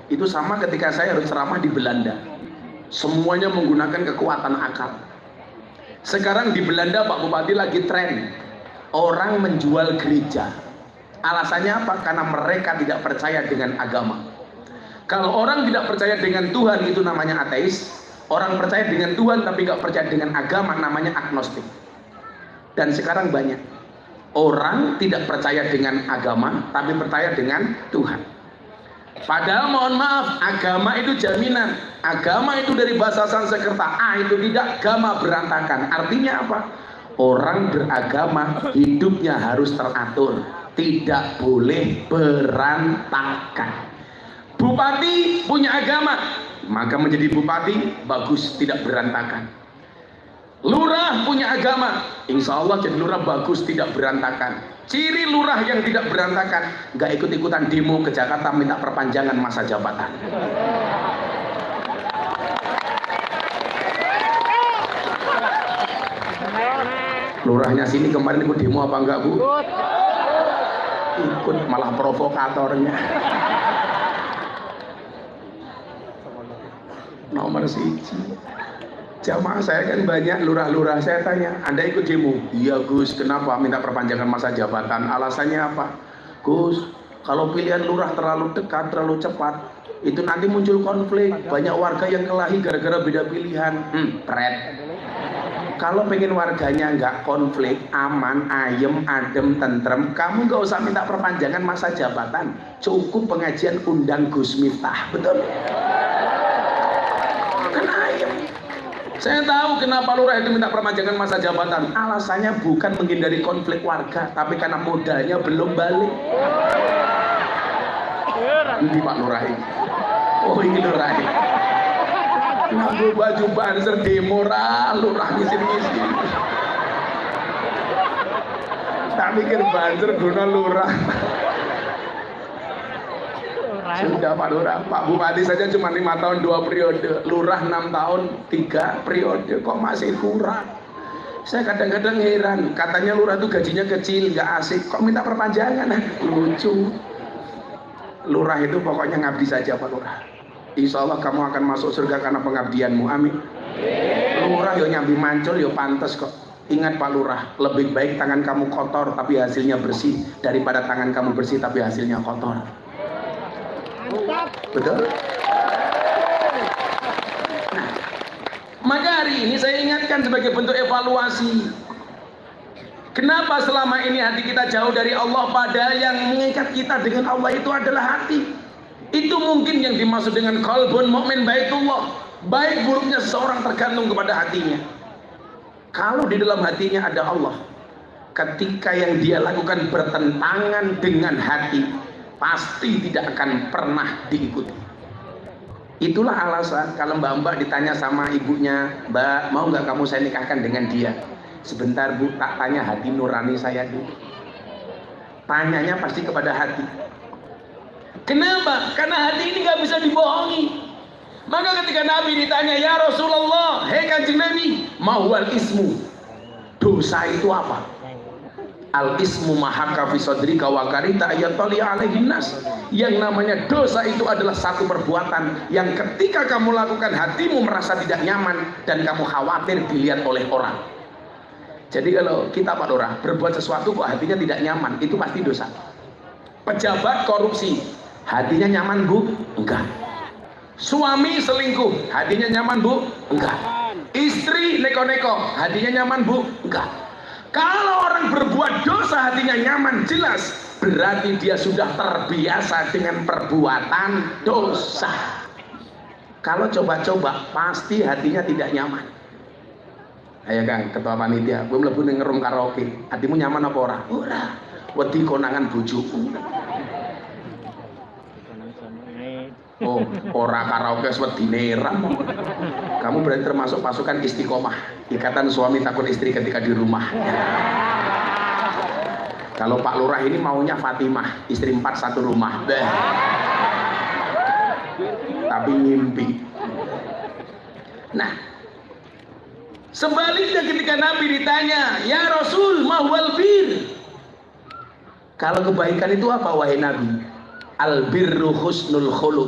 Itu sama ketika saya harus ceramah di Belanda. Semuanya menggunakan kekuatan akal. Sekarang di Belanda Pak Bupati lagi tren orang menjual gereja. Alasannya apa? Karena mereka tidak percaya dengan agama. Kalau orang tidak percaya dengan Tuhan itu namanya ateis. Orang percaya dengan Tuhan tapi nggak percaya dengan agama namanya agnostik. Dan sekarang banyak orang tidak percaya dengan agama tapi percaya dengan Tuhan. Padahal mohon maaf, agama itu jaminan. Agama itu dari bahasa Sanskerta, itu tidak, agama berantakan. Artinya apa? Orang beragama hidupnya harus teratur, tidak boleh berantakan. Bupati punya agama, maka menjadi bupati bagus, tidak berantakan. Lurah punya agama, insya Allah jadi lurah bagus, tidak berantakan. Ciri lurah yang tidak berantakan, nggak ikut-ikutan demo ke Jakarta minta perpanjangan masa jabatan. Lurahnya sini kemarin ikut demo apa enggak, Bu? Ikut, malah provokatornya. Nomor 1. Jamaah saya kan banyak, lurah-lurah. Saya tanya, Anda ikut demo? Iya Gus. Kenapa minta perpanjangan masa jabatan? Alasannya apa? Gus, kalau pilihan lurah terlalu dekat, terlalu cepat, itu nanti muncul konflik. Banyak warga yang kelahi gara-gara beda pilihan. Pret. Kalau pengen warganya nggak konflik, aman, ayem, adem, tentrem, kamu nggak usah minta perpanjangan masa jabatan. Cukup pengajian undang Gus Miftah. Betul? Kan ayem. Saya tahu kenapa lurah itu minta perpanjangan masa jabatan. Alasannya bukan menghindari konflik warga, tapi karena modalnya belum balik. Ini Pak Lurah ini. Oh ini Lurah ini. Lalu baju banser demo lurah ngisi-ngisi. Tak mikir banser guna lurah. Sudah Pak Lurah, Pak Bupati saja cuma 5 tahun 2 periode, Lurah 6 tahun 3 periode, kok masih kurang. Saya kadang-kadang heran, katanya Lurah itu gajinya kecil, nggak asik, kok minta perpanjangan? Lucu. Lurah itu pokoknya ngabdi saja Pak Lurah. Insya Allah kamu akan masuk surga karena pengabdianmu, amin. Lurah yo nyambi mancul yo pantes kok. Ingat Pak Lurah, lebih baik tangan kamu kotor tapi hasilnya bersih daripada tangan kamu bersih tapi hasilnya kotor. Betul? Nah, maka hari ini saya ingatkan sebagai bentuk evaluasi. Kenapa selama ini hati kita jauh dari Allah, padahal yang mengikat kita dengan Allah itu adalah hati. Itu mungkin yang dimaksud dengan qalbun mu'min baitullah. Baik buruknya seseorang tergantung kepada hatinya. Kalau di dalam hatinya ada Allah, ketika yang dia lakukan bertentangan dengan hati, pasti tidak akan pernah diikuti. Itulah alasan kalau mbak-mbak ditanya sama ibunya, Mbak mau nggak kamu saya nikahkan dengan dia? Sebentar Bu, tak tanya hati nurani saya dulu. Tanyanya pasti kepada hati. Kenapa? Karena hati ini nggak bisa dibohongi. Maka ketika Nabi ditanya, ya Rasulullah, hei Kanjeng Nabi, mahwal ismu, dosa itu apa? Al ismu mahaka fi sadrika wa karita ayatoli alaihin nas. Yang namanya dosa itu adalah satu perbuatan yang ketika kamu lakukan hatimu merasa tidak nyaman dan kamu khawatir dilihat oleh orang. Jadi kalau kita Pak Lurah berbuat sesuatu kok hatinya tidak nyaman, itu pasti dosa. Pejabat korupsi, hatinya nyaman Bu? Enggak. Suami selingkuh, hatinya nyaman Bu? Enggak. Istri neko-neko, hatinya nyaman Bu? Enggak. Kalau orang berbuat dosa hatinya nyaman, jelas berarti dia sudah terbiasa dengan perbuatan dosa. Kalau coba-coba pasti hatinya tidak nyaman. Ayo Kang, ketua panitia, gue mlebu ning ngerum karaoke, hatimu nyaman apa ora? Ora. Wedi konangan bojoku. Oh, ora karaoke wedine ram. Kamu berarti termasuk pasukan istiqomah, ikatan suami takut istri ketika di rumah. Kalau Pak Lurah ini maunya Fatimah, istri 4 satu rumah. Tapi ngimpi. Nah, sebaliknya ketika Nabi ditanya, ya Rasul, mahwal bir. Kalau kebaikan itu apa wahai Nabi? Al birru husnul khuluq.